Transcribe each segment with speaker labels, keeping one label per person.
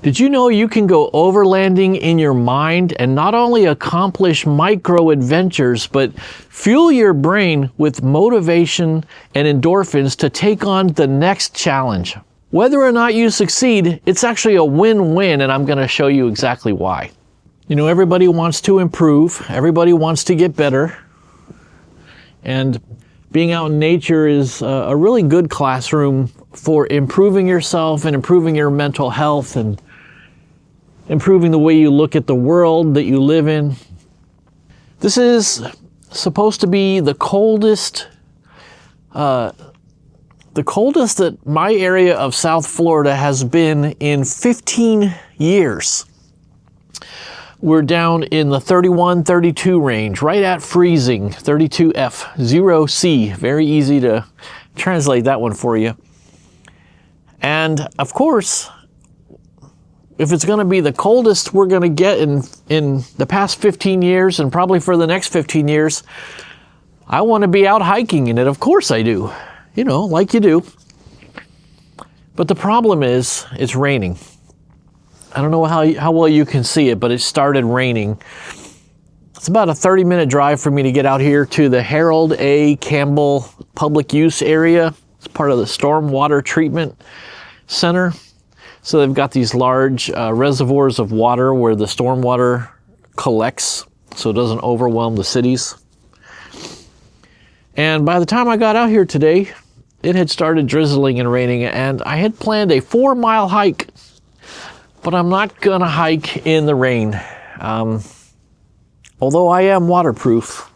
Speaker 1: Did you know you can go overlanding in your mind and not only accomplish micro adventures, but fuel your brain with motivation and endorphins to take on the next challenge? Whether or not you succeed, it's actually a win-win, and I'm going to show you exactly why. You know, everybody wants to improve. Everybody wants to get better. And being out in nature is a really good classroom for improving yourself and improving your mental health and improving the way you look at the world that you live in. This is supposed to be the coldest that my area of South Florida has been in 15 years. We're down in the 31, 32 range, right at freezing, 32F, 0C. Very easy to translate that one for you. And of course, if it's going to be the coldest we're going to get in the past 15 years and probably for the next 15 years, I want to be out hiking in it. Of course I do. You know, like you do. But the problem is, it's raining. I don't know how well you can see it, but it started raining. It's about a 30-minute drive for me to get out here to the Harold A. Campbell Public Use Area. It's part of the Stormwater Treatment Center. So they've got these large reservoirs of water where the stormwater collects so it doesn't overwhelm the cities. And by the time I got out here today, it had started drizzling and raining, and I had planned a 4-mile hike, but I'm not gonna hike in the rain. Although I am waterproof,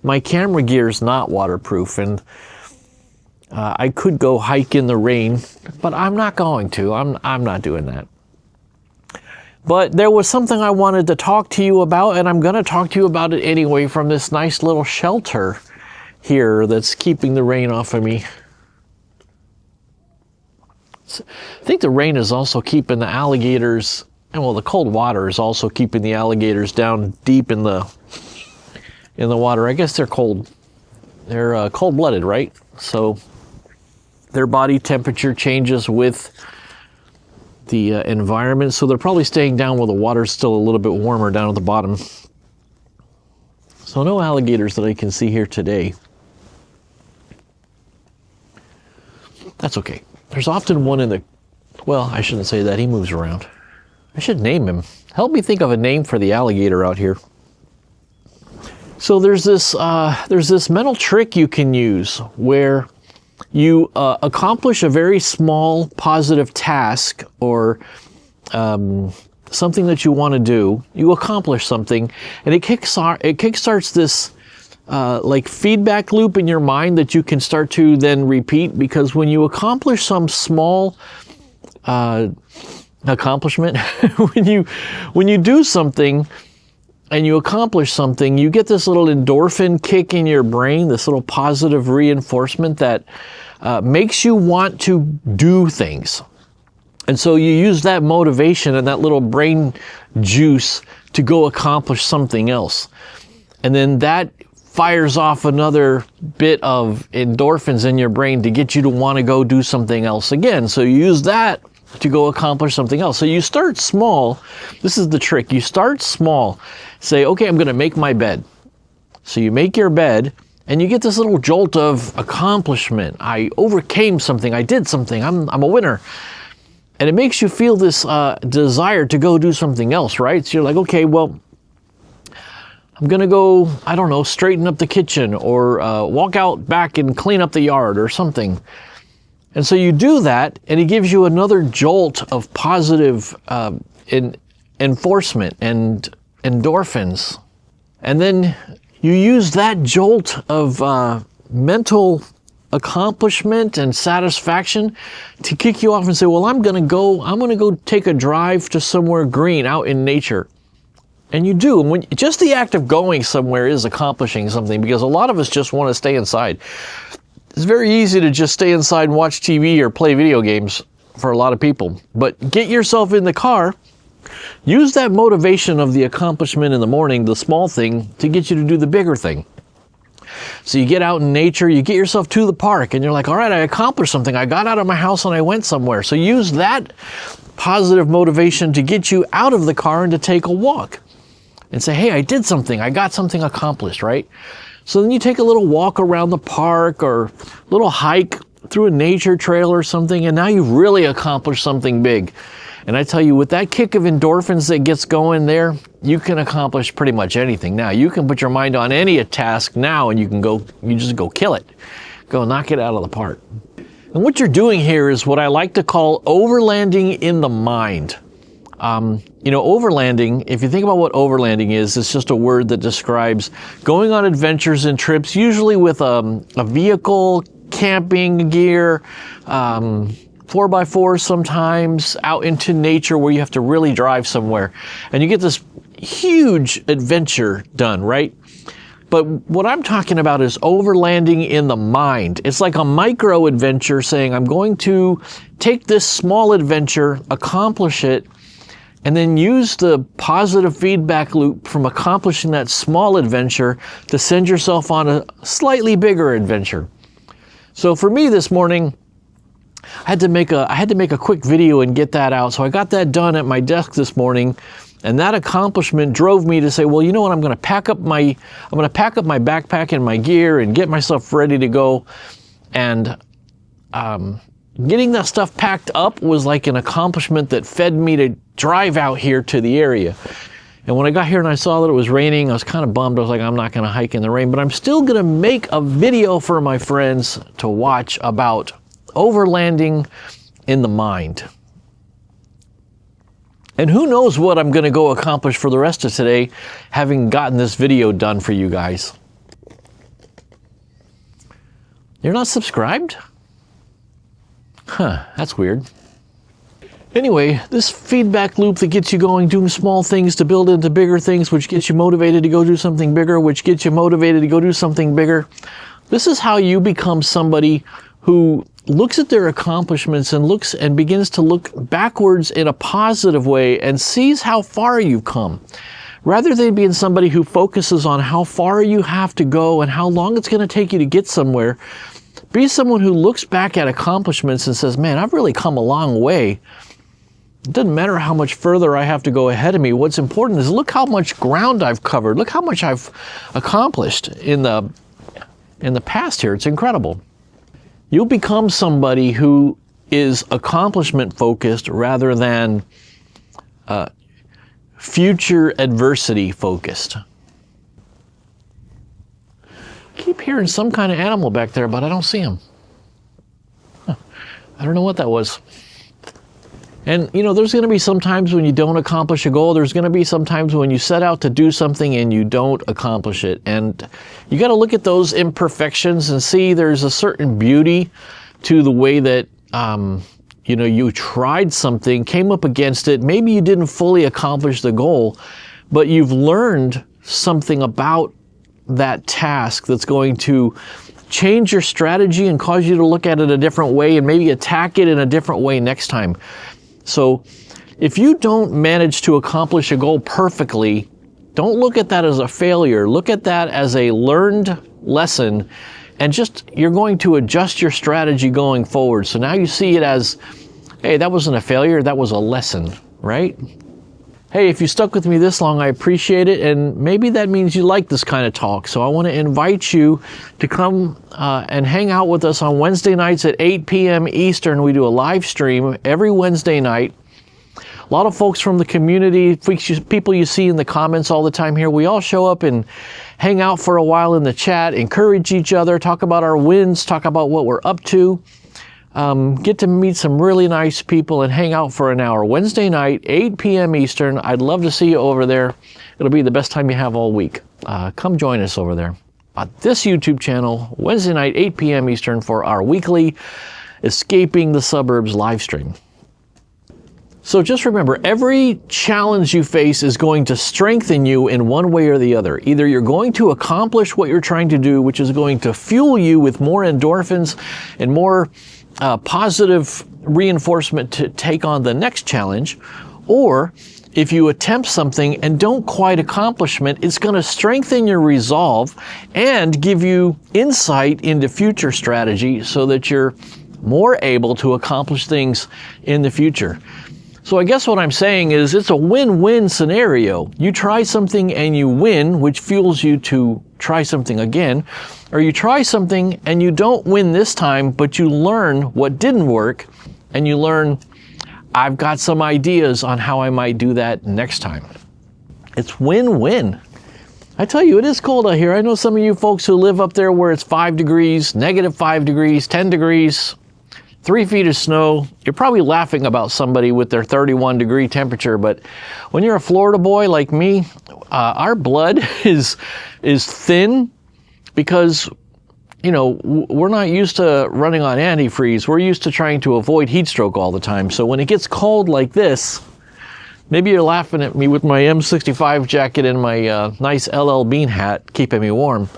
Speaker 1: my camera gear is not waterproof, and I could go hike in the rain, but I'm not going to. I'm not doing that. But there was something I wanted to talk to you about, and I'm going to talk to you about it anyway from this nice little shelter here that's keeping the rain off of me. I think the rain is also keeping the alligators, and well, the cold water is also keeping the alligators down deep in the water. I guess they're cold. They're cold-blooded, right? So their body temperature changes with the environment, so they're probably staying down where the water's still a little bit warmer down at the bottom. So no alligators that I can see here today. That's okay. There's often one in the... Well, I shouldn't say that. He moves around. I should name him. Help me think of a name for the alligator out here. So there's this mental trick you can use where you accomplish a very small positive task or something that you want to do. You accomplish something, and it kickstarts this like feedback loop in your mind that you can start to then repeat, because when you accomplish some small accomplishment, when you do something and you accomplish something, you get this little endorphin kick in your brain, this little positive reinforcement that makes you want to do things. And so you use that motivation and that little brain juice to go accomplish something else. And then that fires off another bit of endorphins in your brain to get you to want to go do something else again. So you use that to go accomplish something else. So you start small. This is the trick. You start small. Say, okay, I'm going to make my bed. So you make your bed, and you get this little jolt of accomplishment. I overcame something. I did something. I'm a winner. And it makes you feel this desire to go do something else, right? So you're like, okay, well, I'm going to go, I don't know, straighten up the kitchen or walk out back and clean up the yard or something. And so you do that, and it gives you another jolt of positive enforcement and endorphins. And then you use that jolt of mental accomplishment and satisfaction to kick you off and say, well, I'm going to go take a drive to somewhere green out in nature. And you do. And just the act of going somewhere is accomplishing something, because a lot of us just want to stay inside. It's very easy to just stay inside and watch TV or play video games for a lot of people. But get yourself in the car. Use that motivation of the accomplishment in the morning, the small thing, to get you to do the bigger thing. So you get out in nature, you get yourself to the park, and you're like, all right, I accomplished something. I got out of my house and I went somewhere. So use that positive motivation to get you out of the car and to take a walk and say, hey, I did something, I got something accomplished, right? So then you take a little walk around the park or a little hike through a nature trail or something, and now you've really accomplished something big. And I tell you, with that kick of endorphins that gets going there, you can accomplish pretty much anything. Now, you can put your mind on any task now and you just go kill it. Go knock it out of the park. And what you're doing here is what I like to call overlanding in the mind. You know, overlanding, if you think about what overlanding is, it's just a word that describes going on adventures and trips, usually with a vehicle, camping gear, 4x4 sometimes, out into nature where you have to really drive somewhere. And you get this huge adventure done, right? But what I'm talking about is overlanding in the mind. It's like a micro adventure saying, I'm going to take this small adventure, accomplish it, and then use the positive feedback loop from accomplishing that small adventure to send yourself on a slightly bigger adventure. So for me this morning, I had to make a quick video and get that out. So I got that done at my desk this morning, and that accomplishment drove me to say, well, you know what, I'm going to pack up my backpack and my gear and get myself ready to go. And getting that stuff packed up was like an accomplishment that fed me to drive out here to the area. And when I got here and I saw that it was raining, I was kind of bummed. I was like, I'm not going to hike in the rain, but I'm still going to make a video for my friends to watch about overlanding in the mind. And who knows what I'm going to go accomplish for the rest of today, having gotten this video done for you guys. You're not subscribed? Huh, that's weird. Anyway, this feedback loop that gets you going, doing small things to build into bigger things, which gets you motivated to go do something bigger, which gets you motivated to go do something bigger. This is how you become somebody who looks at their accomplishments and begins to look backwards in a positive way and sees how far you've come. Rather than being somebody who focuses on how far you have to go and how long it's going to take you to get somewhere, be someone who looks back at accomplishments and says, man, I've really come a long way. It doesn't matter how much further I have to go ahead of me. What's important is look how much ground I've covered. Look how much I've accomplished in the past here. It's incredible. You'll become somebody who is accomplishment focused rather than future adversity focused. I keep hearing some kind of animal back there, but I don't see him. Huh. I don't know what that was. And you know, there's going to be some times when you don't accomplish a goal. There's going to be some times when you set out to do something and you don't accomplish it. And you got to look at those imperfections and see there's a certain beauty to the way that, you know, you tried something, came up against it. Maybe you didn't fully accomplish the goal, but you've learned something about that task that's going to change your strategy and cause you to look at it a different way and maybe attack it in a different way next time. So if you don't manage to accomplish a goal perfectly, don't look at that as a failure. Look at that as a learned lesson, and just you're going to adjust your strategy going forward. So now you see it as, hey, that wasn't a failure, that was a lesson, right? Hey, if you stuck with me this long, I appreciate it, and maybe that means you like this kind of talk. So I want to invite you to come and hang out with us on Wednesday nights at 8 p.m. Eastern. We do a live stream every Wednesday night. A lot of folks from the community, people you see in the comments all the time here, we all show up and hang out for a while in the chat, encourage each other, talk about our wins, talk about what we're up to. Get to meet some really nice people and hang out for an hour. Wednesday night, 8 p.m. Eastern. I'd love to see you over there. It'll be the best time you have all week. Come join us over there on this YouTube channel, Wednesday night, 8 p.m. Eastern, for our weekly Escaping the Suburbs live stream. So just remember, every challenge you face is going to strengthen you in one way or the other. Either you're going to accomplish what you're trying to do, which is going to fuel you with more endorphins and more positive reinforcement to take on the next challenge, or if you attempt something and don't quite accomplish it, it's going to strengthen your resolve and give you insight into future strategy so that you're more able to accomplish things in the future. So I guess what I'm saying is it's a win-win scenario. You try something and you win, which fuels you to try something again. Or you try something and you don't win this time, but you learn what didn't work, and you learn, I've got some ideas on how I might do that next time. It's win-win. I tell you, it is cold out here. I know some of you folks who live up there where it's 5 degrees, -5 degrees, 10 degrees, 3 feet of snow. You're probably laughing about somebody with their 31-degree temperature, but when you're a Florida boy like me, our blood is thin because, you know, we're not used to running on antifreeze. We're used to trying to avoid heat stroke all the time. So when it gets cold like this, maybe you're laughing at me with my M65 jacket and my nice LL Bean hat keeping me warm,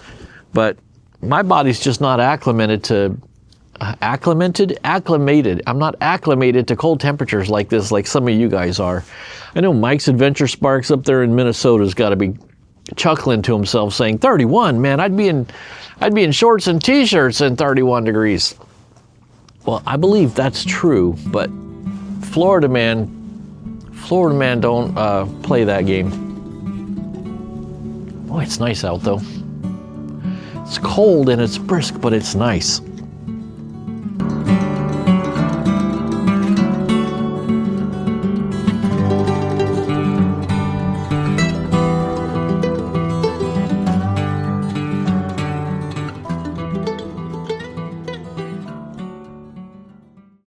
Speaker 1: but my body's just not acclimated to acclimated. I'm not acclimated to cold temperatures like this, like some of you guys are. I know Mike's Adventure Sparks up there in Minnesota's got to be chuckling to himself, saying, 31, man, I'd be in shorts and t-shirts in 31 degrees. Well, I believe that's true, but Florida man don't play that game. Boy, it's nice out though. It's cold and it's brisk, but it's nice.